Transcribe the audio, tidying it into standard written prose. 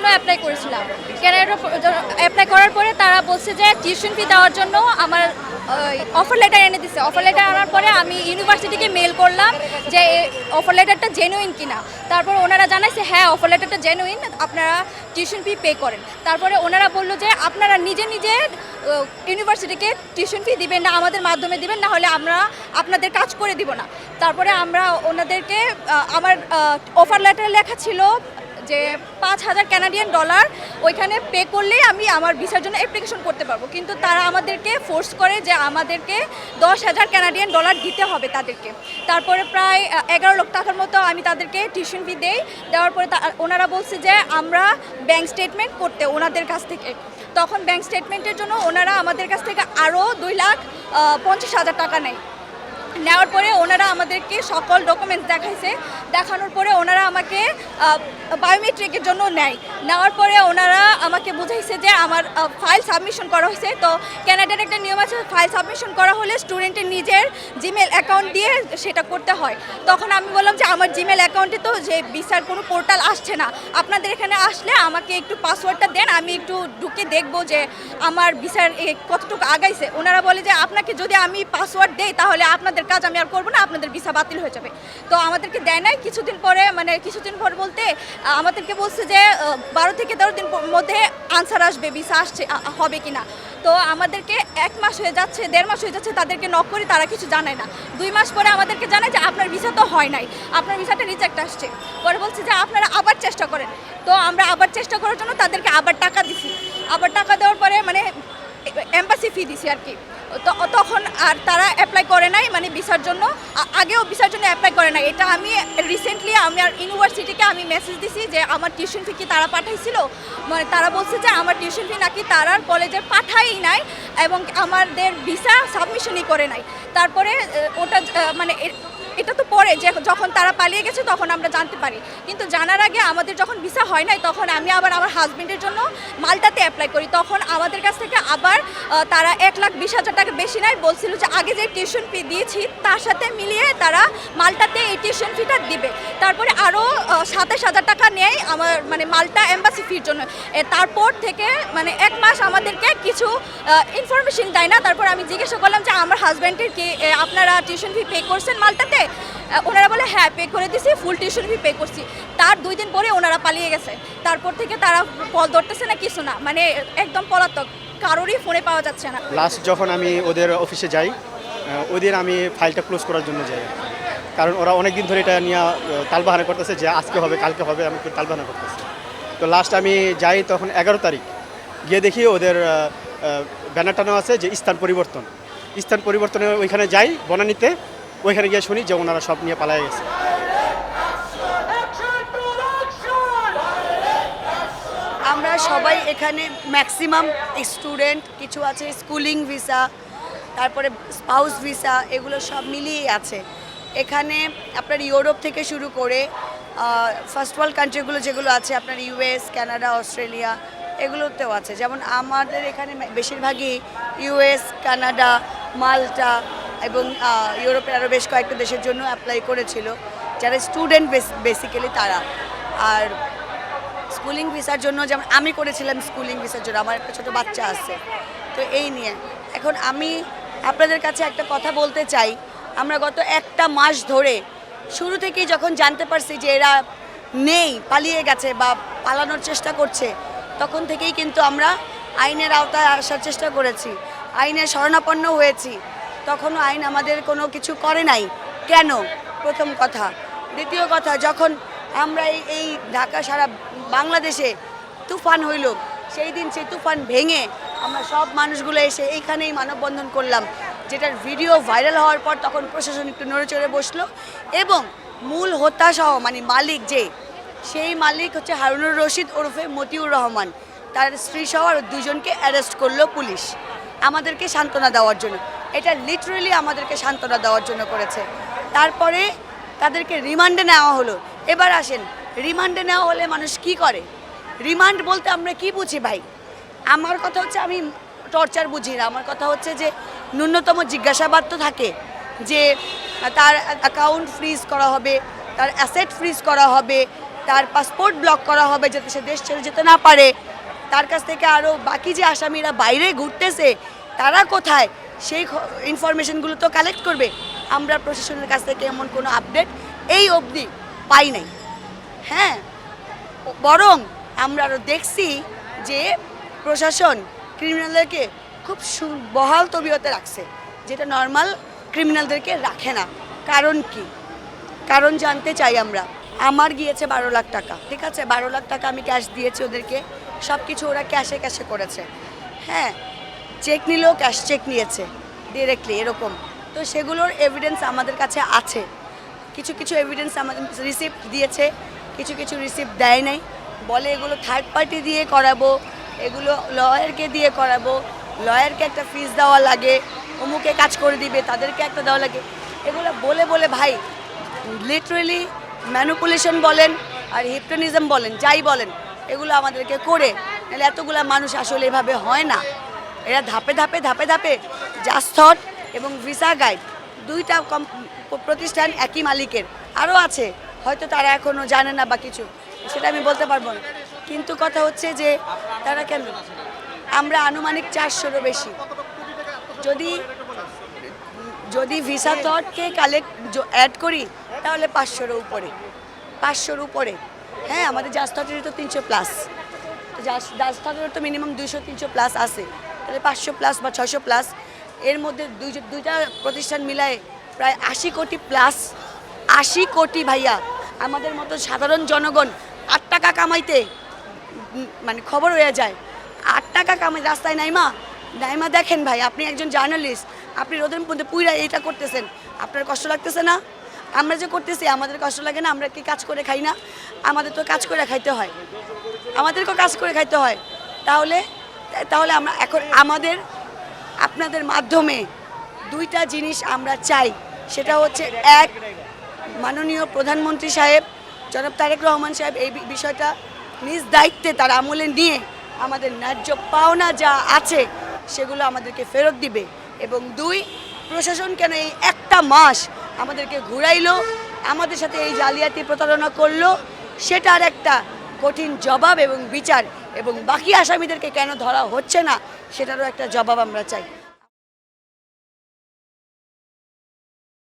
জন্য অ্যাপ্লাই করেছিলাম। ক্যানাডার অ্যাপ্লাই করার পরে তারা বলছে যে টিউশন ফি দেওয়ার জন্য আমার অফার লেটার এনে দিছে। অফার লেটার আনার পরে আমি ইউনিভার্সিটিকে মেল করলাম যে অফার লেটারটা জেনুইন কিনা। তারপর ওনারা জানাইছে হ্যাঁ অফার লেটারটা জেনুইন, আপনারা টিউশন ফি পে করেন। তারপরে ওনারা বললো যে আপনারা নিজে নিজে ইউনিভার্সিটিকে টিউশন ফি দিবেন না, আমাদের মাধ্যমে দিবেন, না হলে আমরা আপনাদের কাজ করে দিব না। তারপরে আমরা ওনাদেরকে আমার অফার লেটারে লেখা ছিল যে 5,000 কানাডিয়ান ডলার ওইখানে পে করলেই আমি আমার ভিসার জন্য অ্যাপ্লিকেশন করতে পারবো, কিন্তু তারা আমাদেরকে ফোর্স করে যে আমাদেরকে 10,000 কানাডিয়ান ডলার দিতে হবে তাদেরকে। তারপরে প্রায় 11 লক্ষ টাকার মতো আমি তাদেরকে টিউশন ফি দেওয়ার পরে ওনারা বলছে যে আমরা ব্যাংক স্টেটমেন্ট করতে ওনাদের কাছ থেকে। তখন ব্যাংক স্টেটমেন্টের জন্য ওনারা আমাদের কাছ থেকে আরও 2,50,000 টাকা নেয়। নেওয়ার পরে ওনারা আমাদেরকে সকল ডকুমেন্টস দেখাইছে, দেখানোর পরে ওনারা আমাকে বায়োমেট্রিকের জন্য নেওয়ার পরে ওনারা আমাকে বুঝাইছে যে আমার ফাইল সাবমিশন করা হয়েছে। তো ক্যানাডার একটা নিয়ম আছে, ফাইল সাবমিশন করা হলে স্টুডেন্টের নিজের জিমেল অ্যাকাউন্ট দিয়ে সেটা করতে হয়। তখন আমি বললাম যে আমার জিমেল অ্যাকাউন্টে তো যে ভিসার কোনো পোর্টাল আসছে না, আপনাদের এখানে আসলে আমাকে একটু পাসওয়ার্ডটা দেন, আমি একটু ঢুকে দেখবো যে আমার ভিসার কতটুকু আগাইছে। ওনারা বলে যে আপনাকে যদি আমি পাসওয়ার্ড দেই তাহলে আপনাদের কাজ আমি আর করবো না, আপনাদের ভিসা বাতিল হয়ে যাবে। তো আমাদেরকে দেয় নাই। কিছুদিন পর বলতে আমাদেরকে বলছে যে 12 থেকে 13 দিন মধ্যে আনসার আসবে, ভিসা আসছে হবে কিনা। তো আমাদেরকে 1 মাস হয়ে যাচ্ছে, 1.5 মাস হয়ে যাচ্ছে, তাদেরকে নক করি, তারা কিছু জানায় না। 2 মাস পরে আমাদেরকে জানায় যে আপনার ভিসা তো হয় নাই, আপনার ভিসাটা রিজেক্ট আসছে। পরে বলছে যে আপনারা আবার চেষ্টা করেন। তো আমরা আবার চেষ্টা করার জন্য তাদেরকে আবার টাকা দিছি। আবার টাকা দেওয়ার পরে এম্বাসি ফি দিছি আর কি। তখন আর তারা অ্যাপ্লাই করে নাই, ভিসার জন্য আগেও ভিসার জন্য অ্যাপ্লাই করে নাই। এটা আমি রিসেন্টলি আমার ইউনিভার্সিটিকে আমি মেসেজ দিছি যে আমার টিউশন ফি কি তারা পাঠাইছিল। তারা বলছে যে আমার টিউশন ফি নাকি তারা কলেজে পাঠাই নাই এবং আমাদের ভিসা সাবমিশনই করে নাই। তারপরে ওটা এটা তো পরে যখন তারা পালিয়ে গেছে তখন আমরা জানতে পারি, কিন্তু জানার আগে আমাদের যখন ভিসা হয় নাই তখন আমি আবার আমার হাজবেন্ডের জন্য মাল্টাতে অ্যাপ্লাই করি। তখন আমাদের কাছ থেকে আবার তারা 1,20,000 টাকা বেশি নাই, বলছিল যে আগে যে টিউশন ফি দিয়েছি তার সাথে মিলিয়ে তারা মাল্টাতে এই টিউশন ফিটা দিবে। তারপরে আরও 27,000 টাকা নেয় আমার মাল্টা এম্বাসি ফির জন্য। তারপর থেকে 1 মাস আমাদেরকে কিছু ইনফরমেশন দেয় না। তারপর আমি জিজ্ঞাসা করলাম যে আমার হাজব্যান্ডের কি আপনারা টিউশন ফি পে করছেন মাল্টাতে? ওনারা বলে হ্যাঁ পে করে দিছি, ফুল টিউশন ফি পে করছি। তার 2 দিন পরে ওনারা পালিয়ে গেছে। তারপর থেকে তারা কল ধরতেছে না, কিছু না, একদম পলাতক, কারোরই ফোনে পাওয়া যাচ্ছে না। লাস্ট যখন আমি ওদের অফিসে যাই, ওদের আমি ফাইলটা ক্লোজ করার জন্য যাই, কারণ ওরা অনেক দিন ধরে এটা নিয়ে তালবাহানা করতেছে যে আজকে হবে কালকে হবে, আমি তালবাহানা করতেছে। তো লাস্ট আমি যাই তখন 11 তারিখ গিয়ে দেখি ওদের ব্যানার টানো আছে যে স্থান পরিবর্তনে ওইখানে যাই বনানীতে। ওইখানে গিয়ে শুনি যে ওনারা সব নিয়ে পালায়ে গেছে। আমরা সবাই এখানে ম্যাক্সিমাম স্টুডেন্ট, কিছু আছে স্কুলিং ভিসা, তারপরে স্পাউস ভিসা, এগুলো সব মিলিয়েই আছে এখানে। আপনার ইউরোপ থেকে শুরু করে ফার্স্ট ওয়ার্ল্ড কান্ট্রিগুলো যেগুলো আছে, আপনার ইউএস, কানাডা, অস্ট্রেলিয়া, এগুলোতেও আছে। যেমন আমাদের এখানে বেশিরভাগই ইউএস, কানাডা, মাল্টা এবং ইউরোপের আরও বেশ কয়েকটা দেশের জন্য অ্যাপ্লাই করেছিল, যারা স্টুডেন্ট বেসিক্যালি তারা। আর স্কুলিং ভিসার জন্য যেমন আমি করেছিলাম, স্কুলিং ভিসার জন্য আমার একটা ছোটো বাচ্চা আছে। তো এই নিয়ে এখন আমি আপনাদের কাছে একটা কথা বলতে চাই। আমরা গত 1 মাস ধরে শুরু থেকেই যখন জানতে পারছি যে এরা নেই, পালিয়ে গেছে বা পালানোর চেষ্টা করছে, তখন থেকেই কিন্তু আমরা আইনের আওতায় আসার চেষ্টা করেছি, আইনের শরণাপন্ন হয়েছি। তখনও আইন আমাদের কোনো কিছু করে নাই কেন, প্রথম কথা। দ্বিতীয় কথা, যখন আমরা এই ঢাকা সারা বাংলাদেশে তুফান হইল, সেই দিন সেই তুফান ভেঙে আমরা সব মানুষগুলো এসে এইখানেই মানববন্ধন করলাম, যেটার ভিডিও ভাইরাল হওয়ার পর তখন প্রশাসন একটু নড়েচড়ে বসলো এবং মূল হোতাসহ মালিক সেই মালিক হচ্ছে হারুনুর রশিদ ওরফে মতিউর রহমান, তার স্ত্রী সহ আর 2 জনকে অ্যারেস্ট করলো পুলিশ আমাদেরকে সান্ত্বনা দেওয়ার জন্য। এটা লিটারেলি আমাদেরকে সান্ত্বনা দেওয়ার জন্য করেছে। তারপরে তাদেরকে রিমান্ডে নেওয়া হলো। এবার আসেন, রিমান্ডে নেওয়া হলে মানুষ কি করে? রিমান্ড বলতে আমরা কি বুঝি ভাই? আমার কথা হচ্ছে আমি টর্চার বুঝি না। আমার কথা হচ্ছে যে ন্যূনতম জিজ্ঞাসাবাদ তো থাকে, যে তার অ্যাকাউন্ট ফ্রিজ করা হবে, তার অ্যাসেট ফ্রিজ করা হবে, তার পাসপোর্ট ব্লক করা হবে যাতে সে দেশ ছেড়ে যেতে না পারে, তার কাছ থেকে আরও বাকি যে আসামিরা বাইরে ঘুরতেছে তারা কোথায় সেই ইনফরমেশনগুলো তো কালেক্ট করবে। আমরা প্রশাসনের কাছ থেকে এমন কোনো আপডেট এই অবধি পাই নাই। হ্যাঁ, বরং আমরা আরও দেখছি যে প্রশাসন ক্রিমিনালদেরকে খুব বহাল তবিয়তে রাখছে, যেটা নর্মাল ক্রিমিনালদেরকে রাখে না। কারণ কি? কারণ জানতে চাই আমরা। আমার গিয়েছে 12 লাখ টাকা, ঠিক আছে, 12 লাখ টাকা আমি ক্যাশ দিয়েছি ওদেরকে, সব কিছু ওরা ক্যাশে ক্যাশে করেছে। হ্যাঁ, চেক নিলেও ক্যাশ চেক নিয়েছে ডিরেক্টলি এরকম। তো সেগুলোর এভিডেন্স আমাদের কাছে আছে। কিছু কিছু এভিডেন্স আমাদের রিসিপ্ট দিয়েছে, কিছু কিছু রিসিপ্ট দেয় নাই, বলে এগুলো থার্ড পার্টি দিয়ে করাবো, এগুলো লয়ারকে দিয়ে করাবো, লয়ারকে একটা ফিস দেওয়া লাগে, অমুকে কাজ করে দিবে তাদেরকে একটা দেওয়া লাগে। এগুলো বলে বলে ভাই লিটারেলি ম্যানিপুলেশন বলেন আর হিপনোটিজম বলেন, যাই বলেন, এগুলো আমাদেরকে করে, নাহলে এতগুলা মানুষ আসলে এভাবে হয় না। এরা ধাপে ধাপে ধাপে ধাপে জাস্ট এবং ভিসা গাইড দুইটা প্রতিষ্ঠান একই মালিকের, আরও আছে হয়তো তারা এখনও জানে না বা কিছু, সেটা আমি বলতে পারবো না। কিন্তু কথা হচ্ছে যে তারা কেন, আমরা আনুমানিক 400-রও বেশি, যদি যদি ভিসা থটকে অ্যাড করি তাহলে 500-রও উপরে, 500-র উপরে। হ্যাঁ, আমাদের জাস্ট থটেরই তো 300+, তো জাস্ট থটের তো মিনিমাম 200-300 প্লাস আছে, তাহলে 500+ বা 600+, এর মধ্যে দুইটা প্রতিষ্ঠান মিলায় প্রায় 80 কোটি প্লাস। 80 কোটি ভাইয়া, আমাদের মতো সাধারণ জনগণ 8 টাকা কামাইতে মানে খবর হয়ে যায়। 8 টাকা কামাই রাস্তায় নাইমা দেখেন ভাই, আপনি একজন জার্নালিস্ট, আপনি রোদের মধ্যে পুইরা এইটা করতেছেন, আপনার কষ্ট লাগতেছে না? আমরা যে করতেছি আমাদের কষ্ট লাগে না? আমরা কি কাজ করে খাই না? আমাদের তো কাজ করে খাইতে হয়, আমাদেরকেও কাজ করে খাইতে হয়। তাহলে আমরা এখন আপনাদের মাধ্যমে দুইটা জিনিস আমরা চাই, সেটা হচ্ছে এক, মাননীয় প্রধানমন্ত্রী সাহেব জনাব তারেক রহমান সাহেব এই বিষয়টা নিজ দায়িত্বে তার আমলে নিয়ে আমাদের ন্যায্য পাওনা যা আছে সেগুলো আমাদেরকে ফেরত দিবে, এবং দুই, প্রশাসন কেন এই একটা মাস আমাদেরকে ঘুরাইলো, আমাদের সাথে এই জালিয়াতি প্রতারণা করলো, সেটার একটা কঠিন জবাব এবং বিচার, এবং বাকি আসামিদেরকে কেন ধরা হচ্ছে না সেটারও একটা জবাব আমরা চাই।